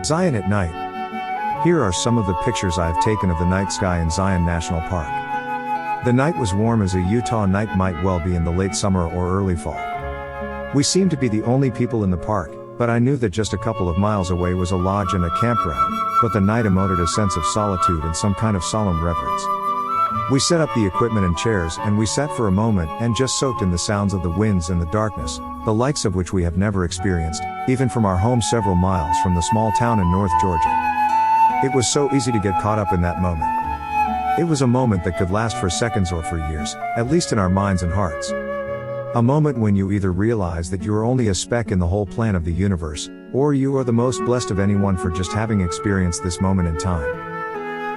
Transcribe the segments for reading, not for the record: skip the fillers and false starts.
Zion at night. Here are some of the pictures I have taken of the night sky in Zion National Park. The night was warm as a Utah night might well be in the late summer or early fall. We seemed to be the only people in the park, but I knew that just a couple of miles away was a lodge and a campground, but the night emoted a sense of solitude and some kind of solemn reverence. We set up the equipment and chairs and we sat for a moment and just soaked in the sounds of the winds and the darkness, the likes of which we have never experienced, even from our home several miles from the small town in North Georgia. It was so easy to get caught up in that moment. It was a moment that could last for seconds or for years, at least in our minds and hearts. A moment when you either realize that you are only a speck in the whole plan of the universe, or you are the most blessed of anyone for just having experienced this moment in time.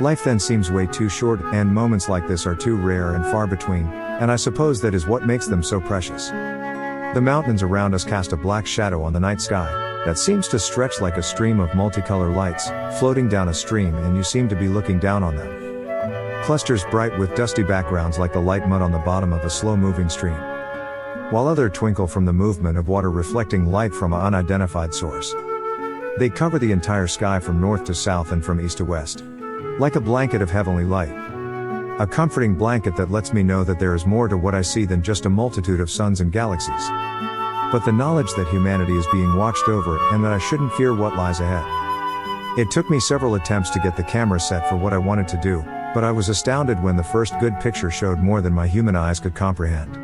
Life then seems way too short, and moments like this are too rare and far between, and I suppose that is what makes them so precious. The mountains around us cast a black shadow on the night sky, that seems to stretch like a stream of multicolor lights, floating down a stream, and you seem to be looking down on them. Clusters bright with dusty backgrounds like the light mud on the bottom of a slow-moving stream, while other twinkle from the movement of water reflecting light from an unidentified source. They cover the entire sky from north to south and from east to west, like a blanket of heavenly light. A comforting blanket that lets me know that there is more to what I see than just a multitude of suns and galaxies, but the knowledge that humanity is being watched over and that I shouldn't fear what lies ahead. It took me several attempts to get the camera set for what I wanted to do, but I was astounded when the first good picture showed more than my human eyes could comprehend.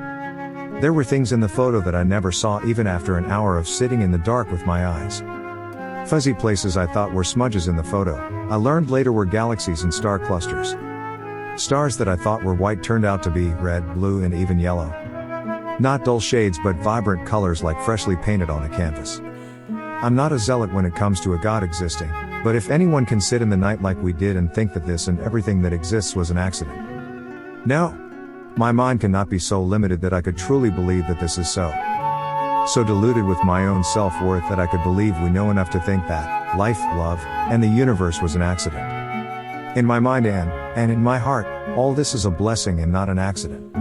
There were things in the photo that I never saw even after an hour of sitting in the dark with my eyes. Fuzzy places I thought were smudges in the photo, I learned later were galaxies and star clusters. Stars that I thought were white turned out to be red, blue, and even yellow. Not dull shades but vibrant colors like freshly painted on a canvas. I'm not a zealot when it comes to a God existing, but if anyone can sit in the night like we did and think that this and everything that exists was an accident. No. My mind cannot be so limited that I could truly believe that this is so. So deluded with my own self-worth that I could believe we know enough to think that life, love, and the universe was an accident. In my mind and in my heart, all this is a blessing and not an accident.